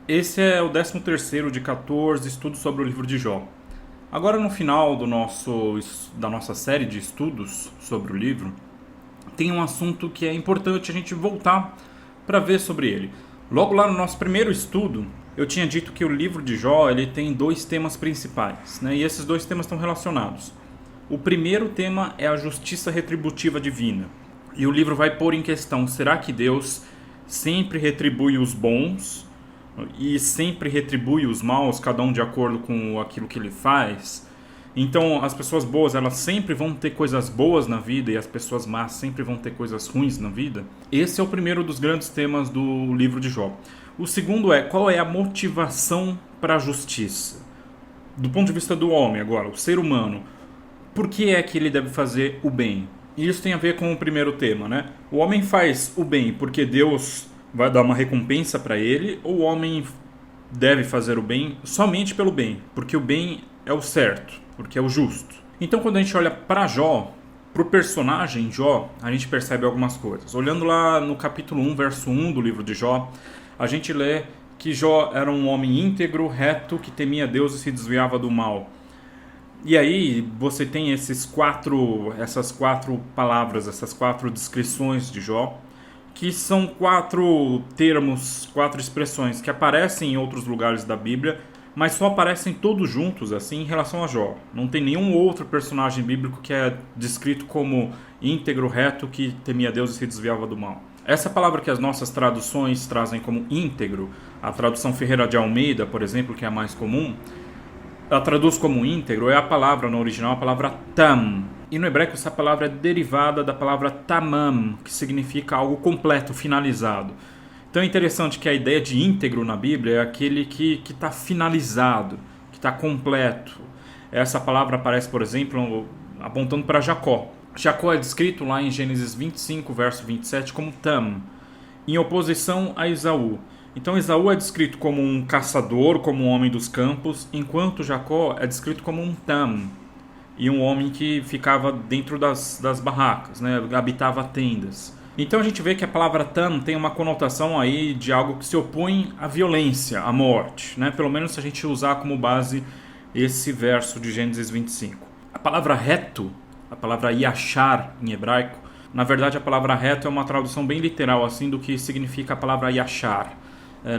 Esse é o 13º de 14 estudos sobre o livro de Jó. Agora no final da nossa série de estudos sobre o livro, tem um assunto que é importante a gente voltar para ver sobre ele. Logo lá no nosso primeiro estudo, eu tinha dito que o livro de Jó ele tem dois temas principais, né? E esses dois temas estão relacionados. O primeiro tema é a justiça retributiva divina. E o livro vai pôr em questão, será que Deus sempre retribui os bons e sempre retribui os maus, cada um de acordo com aquilo que ele faz? Então as pessoas boas elas sempre vão ter coisas boas na vida e as pessoas más sempre vão ter coisas ruins na vida? Esse é o primeiro dos grandes temas do livro de Jó. O segundo é, qual é a motivação para a justiça? Do ponto de vista do homem agora, o ser humano, por que é que ele deve fazer o bem? E isso tem a ver com o primeiro tema, né? O homem faz o bem porque Deus vai dar uma recompensa para ele, ou o homem deve fazer o bem somente pelo bem, porque o bem é o certo, porque é o justo. Então quando a gente olha para Jó, para o personagem Jó, a gente percebe algumas coisas. Olhando lá no capítulo 1, verso 1 do livro de Jó, a gente lê que Jó era um homem íntegro, reto, que temia Deus e se desviava do mal. E aí você tem essas quatro palavras, essas quatro descrições de Jó, que são quatro termos, quatro expressões que aparecem em outros lugares da Bíblia, mas só aparecem todos juntos assim em relação a Jó. Não tem nenhum outro personagem bíblico que é descrito como íntegro, reto, que temia Deus e se desviava do mal. Essa palavra que as nossas traduções trazem como íntegro, a tradução Ferreira de Almeida, por exemplo, que é a mais comum, ela traduz como íntegro, é a palavra no original, a palavra tam. E no hebraico essa palavra é derivada da palavra tamam, que significa algo completo, finalizado. Então é interessante que a ideia de íntegro na Bíblia é aquele que está finalizado, que está completo. Essa palavra aparece, por exemplo, apontando para Jacó. Jacó é descrito lá em Gênesis 25, verso 27, como tam, em oposição a Esaú. Então Esaú é descrito como um caçador, como um homem dos campos, enquanto Jacó é descrito como um tam, e um homem que ficava dentro das barracas, né? Habitava tendas. Então a gente vê que a palavra tam tem uma conotação aí de algo que se opõe à violência, à morte, né? Pelo menos se a gente usar como base esse verso de Gênesis 25. A palavra reto, a palavra yashar em hebraico, na verdade a palavra reto é uma tradução bem literal assim do que significa a palavra yashar.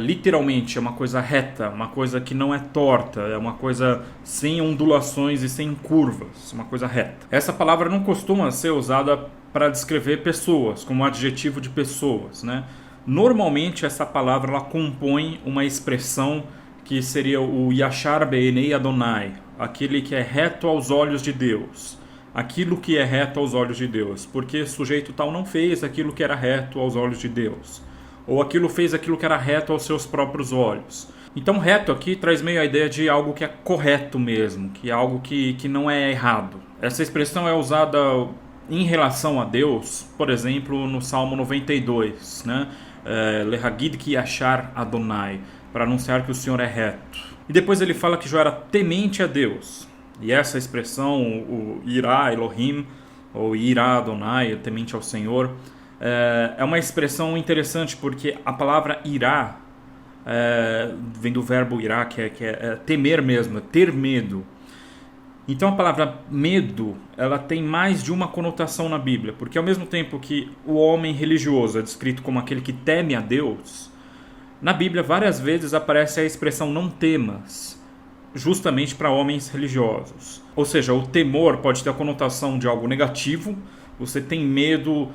Literalmente é uma coisa reta, uma coisa que não é torta, é uma coisa sem ondulações e sem curvas, uma coisa reta. Essa palavra não costuma ser usada para descrever pessoas, como adjetivo de pessoas, né? Normalmente essa palavra ela compõe uma expressão que seria o Yashar Be'enei Adonai, aquele que é reto aos olhos de Deus, aquilo que é reto aos olhos de Deus, porque sujeito tal não fez aquilo que era reto aos olhos de Deus. Ou aquilo fez aquilo que era reto aos seus próprios olhos. Então reto aqui traz meio a ideia de algo que é correto mesmo, que é algo que não é errado. Essa expressão é usada em relação a Deus, por exemplo, no Salmo 92, né? Lehagid ki yashar Adonai, para anunciar que o Senhor é reto. E depois ele fala que Jó era temente a Deus. E essa expressão, o Irá Elohim, ou Irá Adonai, temente ao Senhor, é uma expressão interessante porque a palavra irá vem do verbo irá, que é temer mesmo, ter medo. Então a palavra medo ela tem mais de uma conotação na Bíblia, porque ao mesmo tempo que o homem religioso é descrito como aquele que teme a Deus, na Bíblia várias vezes aparece a expressão não temas, justamente para homens religiosos. Ou seja, o temor pode ter a conotação de algo negativo, você tem medo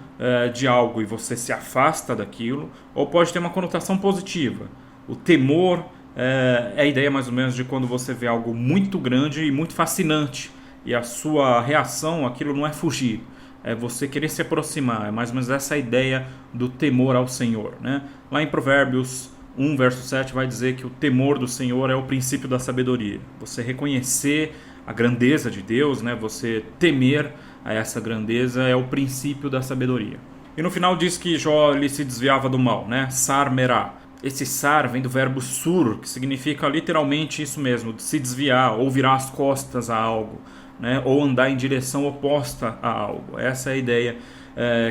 de algo e você se afasta daquilo, ou pode ter uma conotação positiva. O temor é a ideia mais ou menos de quando você vê algo muito grande e muito fascinante, e a sua reação àquilo não é fugir, é você querer se aproximar, é mais ou menos essa ideia do temor ao Senhor, né? Lá em Provérbios 1, verso 7 vai dizer que o temor do Senhor é o princípio da sabedoria. Você reconhecer a grandeza de Deus, né? Você temer a essa grandeza é o princípio da sabedoria. E no final diz que Jó ele se desviava do mal, né? Sar merá. Esse sar vem do verbo sur, que significa literalmente isso mesmo, de se desviar ou virar as costas a algo, né? Ou andar em direção oposta a algo. Essa é a ideia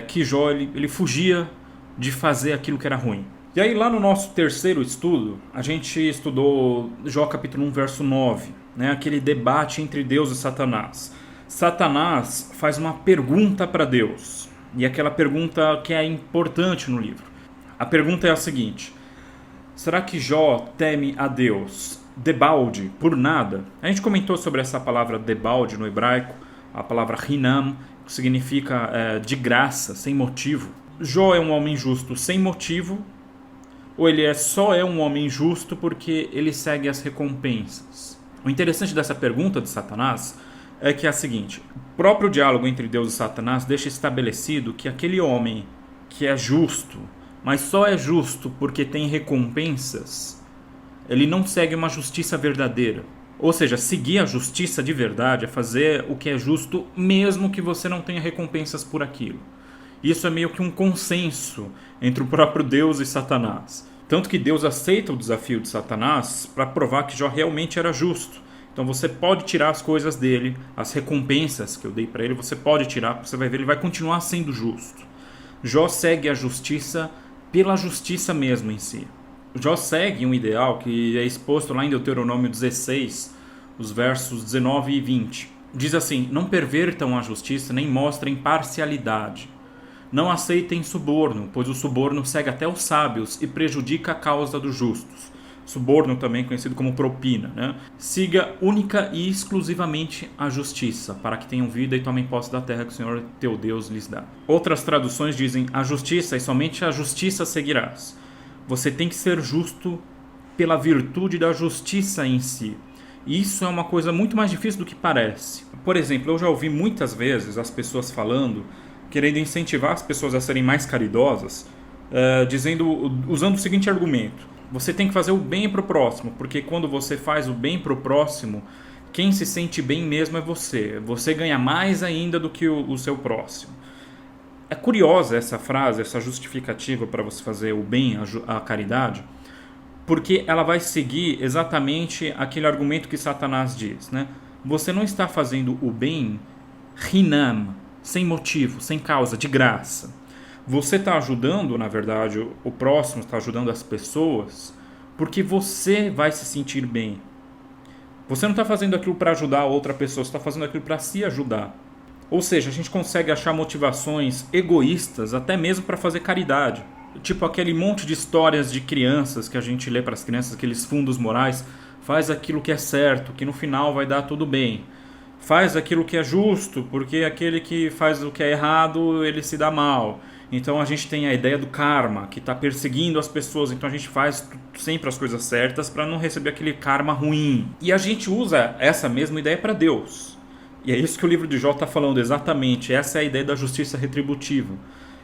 que Jó ele fugia de fazer aquilo que era ruim. E aí lá no nosso terceiro estudo, a gente estudou Jó capítulo 1, verso 9, né? Aquele debate entre Deus e Satanás. Satanás faz uma pergunta para Deus, e aquela pergunta que é importante no livro. A pergunta é a seguinte: será que Jó teme a Deus debalde, por nada? A gente comentou sobre essa palavra debalde no hebraico, a palavra hinam, que significa de graça, sem motivo. Jó é um homem justo sem motivo, ou ele só é um homem justo porque ele segue as recompensas? O interessante dessa pergunta de Satanás é que é a seguinte: o próprio diálogo entre Deus e Satanás deixa estabelecido que aquele homem que é justo, mas só é justo porque tem recompensas, ele não segue uma justiça verdadeira. Ou seja, seguir a justiça de verdade é fazer o que é justo mesmo que você não tenha recompensas por aquilo. Isso é meio que um consenso entre o próprio Deus e Satanás. Tanto que Deus aceita o desafio de Satanás para provar que Jó realmente era justo. Então você pode tirar as coisas dele, as recompensas que eu dei para ele, você pode tirar, você vai ver, ele vai continuar sendo justo. Jó segue a justiça pela justiça mesmo em si. Jó segue um ideal que é exposto lá em Deuteronômio 16, os versos 19 e 20. Diz assim: não pervertam a justiça, nem mostrem parcialidade. Não aceitem suborno, pois o suborno cega até os sábios e prejudica a causa dos justos. Suborno também conhecido como propina, né? Siga única e exclusivamente a justiça, para que tenham vida e tomem posse da terra que o Senhor teu Deus lhes dá. Outras traduções dizem: a justiça e somente a justiça seguirás. Você tem que ser justo pela virtude da justiça em si. E isso é uma coisa muito mais difícil do que parece. Por exemplo, eu já ouvi muitas vezes as pessoas falando, querendo incentivar as pessoas a serem mais caridosas, usando o seguinte argumento: você tem que fazer o bem para o próximo, porque quando você faz o bem para o próximo, quem se sente bem mesmo é você. Você ganha mais ainda do que o seu próximo. É curiosa essa frase, essa justificativa para você fazer o bem, a caridade, porque ela vai seguir exatamente aquele argumento que Satanás diz, né? Você não está fazendo o bem hinam, sem motivo, sem causa, de graça. Você está ajudando, na verdade, o próximo, está ajudando as pessoas, porque você vai se sentir bem. Você não está fazendo aquilo para ajudar a outra pessoa, você está fazendo aquilo para se ajudar. Ou seja, a gente consegue achar motivações egoístas até mesmo para fazer caridade. Tipo aquele monte de histórias de crianças que a gente lê para as crianças, aqueles fundos morais: faz aquilo que é certo, que no final vai dar tudo bem. Faz aquilo que é justo, porque aquele que faz o que é errado, ele se dá mal. Então a gente tem a ideia do karma, que está perseguindo as pessoas, então a gente faz sempre as coisas certas para não receber aquele karma ruim. E a gente usa essa mesma ideia para Deus. E é isso que o livro de Jó está falando exatamente, essa é a ideia da justiça retributiva.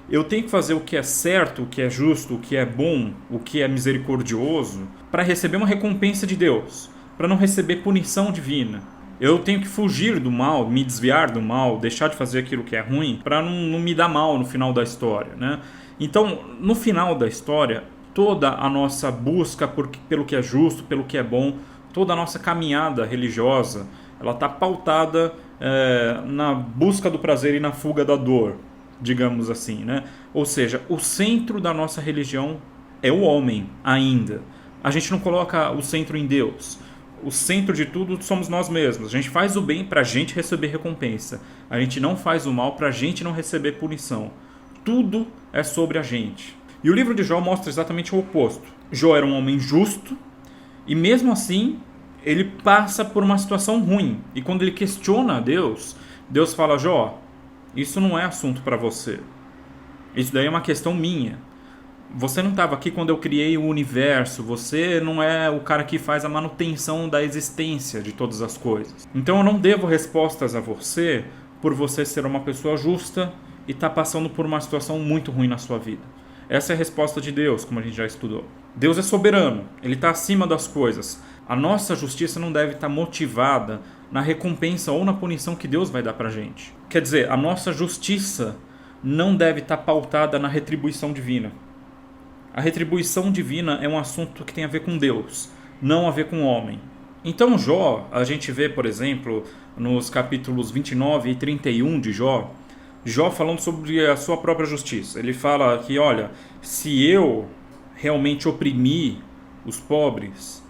Eu tenho que fazer o que é certo, o que é justo, o que é bom, o que é misericordioso, para receber uma recompensa de Deus, para não receber punição divina. Eu tenho que fugir do mal, me desviar do mal, deixar de fazer aquilo que é ruim, para não me dar mal no final da história, né? Então, no final da história, toda a nossa busca pelo que é justo, pelo que é bom, toda a nossa caminhada religiosa, ela está pautada na busca do prazer e na fuga da dor, digamos assim, né? Ou seja, o centro da nossa religião é o homem ainda. A gente não coloca o centro em Deus. O centro de tudo somos nós mesmos. A gente faz o bem para a gente receber recompensa. A gente não faz o mal para a gente não receber punição. Tudo é sobre a gente. E o livro de Jó mostra exatamente o oposto. Jó era um homem justo e mesmo assim ele passa por uma situação ruim. E quando ele questiona a Deus, Deus fala: Jó, isso não é assunto para você. Isso daí é uma questão minha. Você não estava aqui quando eu criei o universo. Você não é o cara que faz a manutenção da existência de todas as coisas. Então eu não devo respostas a você por você ser uma pessoa justa e estar passando por uma situação muito ruim na sua vida. Essa é a resposta de Deus, como a gente já estudou. Deus é soberano. Ele está acima das coisas. A nossa justiça não deve estar motivada na recompensa ou na punição que Deus vai dar para a gente. Quer dizer, a nossa justiça não deve estar pautada na retribuição divina. A retribuição divina é um assunto que tem a ver com Deus, não a ver com o homem. Então Jó, a gente vê, por exemplo, nos capítulos 29 e 31 de Jó, Jó falando sobre a sua própria justiça. Ele fala que, olha, se eu realmente oprimir os pobres,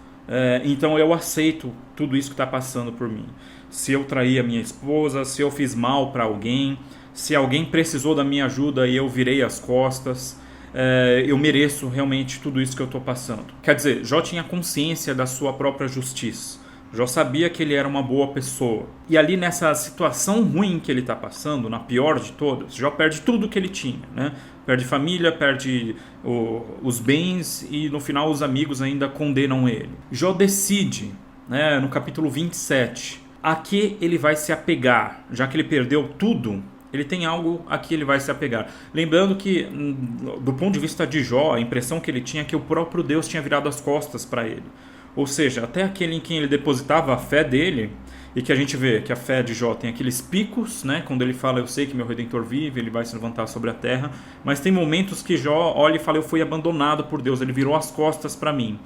então eu aceito tudo isso que está passando por mim. Se eu traí a minha esposa, se eu fiz mal para alguém, se alguém precisou da minha ajuda e eu virei as costas, eu mereço realmente tudo isso que eu estou passando. Quer dizer, Jó tinha consciência da sua própria justiça. Jó sabia que ele era uma boa pessoa. E ali nessa situação ruim que ele está passando, na pior de todas, Jó perde tudo que ele tinha, né? Perde família, perde os bens e no final os amigos ainda condenam ele. Jó decide, né, no capítulo 27, a que ele vai se apegar. Já que ele perdeu tudo, ele tem algo a que ele vai se apegar. Lembrando que, do ponto de vista de Jó, a impressão que ele tinha é que o próprio Deus tinha virado as costas para ele. Ou seja, até aquele em quem ele depositava a fé dele, e que a gente vê que a fé de Jó tem aqueles picos, né? Quando ele fala, eu sei que meu Redentor vive, ele vai se levantar sobre a terra, mas tem momentos que Jó olha e fala, eu fui abandonado por Deus, ele virou as costas para mim.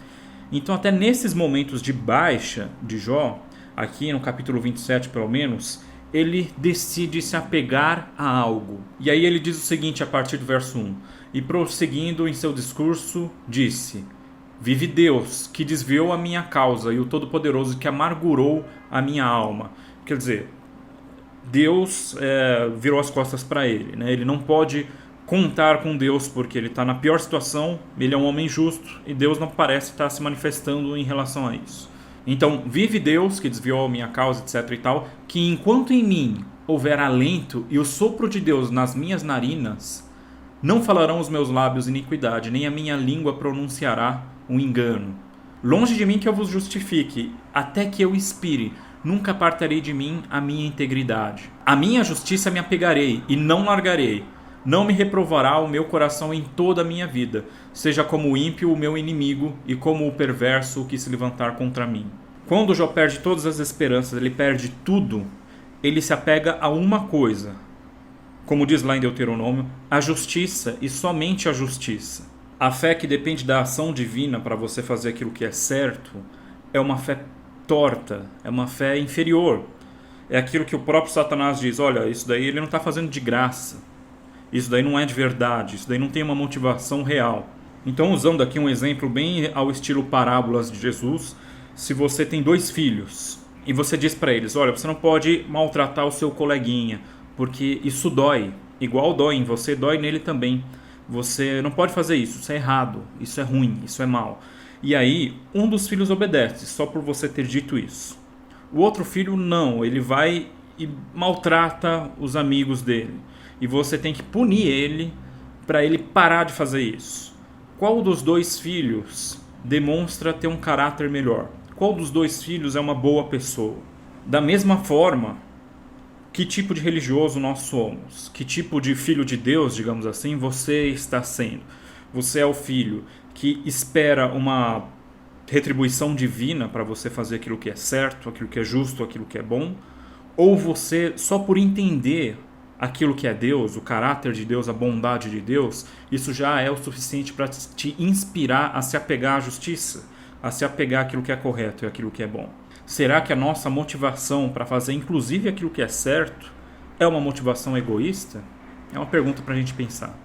Então até nesses momentos de baixa de Jó, aqui no capítulo 27 pelo menos, ele decide se apegar a algo. E aí ele diz o seguinte a partir do verso 1, e prosseguindo em seu discurso, disse... Vive Deus, que desviou a minha causa, e o Todo-Poderoso, que amargurou a minha alma. Quer dizer, Deus virou as costas para ele, né? Ele não pode contar com Deus, porque ele está na pior situação, ele é um homem justo, e Deus não parece estar se manifestando em relação a isso. Então, vive Deus, que desviou a minha causa, etc. e tal, que enquanto em mim houver alento e o sopro de Deus nas minhas narinas, não falarão os meus lábios iniquidade, nem a minha língua pronunciará um engano. Longe de mim que eu vos justifique, até que eu expire, nunca apartarei de mim a minha integridade. A minha justiça me apegarei e não largarei. Não me reprovará o meu coração em toda a minha vida, seja como o ímpio o meu inimigo e como o perverso o que se levantar contra mim. Quando Jó perde todas as esperanças, ele perde tudo, ele se apega a uma coisa. Como diz lá em Deuteronômio, a justiça e somente a justiça. A fé que depende da ação divina para você fazer aquilo que é certo é uma fé torta, é uma fé inferior. É aquilo que o próprio Satanás diz, olha, isso daí ele não está fazendo de graça. Isso daí não é de verdade, isso daí não tem uma motivação real. Então, usando aqui um exemplo bem ao estilo parábolas de Jesus, se você tem 2 filhos e você diz para eles, olha, você não pode maltratar o seu coleguinha, porque isso dói, igual dói em você, dói nele também. Você não pode fazer isso é errado, isso é ruim, isso é mal. E aí, um dos filhos obedece, só por você ter dito isso. O outro filho não, ele vai e maltrata os amigos dele. E você tem que punir ele para ele parar de fazer isso. Qual dos 2 filhos demonstra ter um caráter melhor? Qual dos 2 filhos é uma boa pessoa? Da mesma forma, que tipo de religioso nós somos? Que tipo de filho de Deus, digamos assim, você está sendo? Você é o filho que espera uma retribuição divina para você fazer aquilo que é certo, aquilo que é justo, aquilo que é bom? Ou você, só por entender aquilo que é Deus, o caráter de Deus, a bondade de Deus, isso já é o suficiente para te inspirar a se apegar à justiça, a se apegar àquilo que é correto e àquilo que é bom? Será que a nossa motivação para fazer inclusive aquilo que é certo é uma motivação egoísta? É uma pergunta para a gente pensar.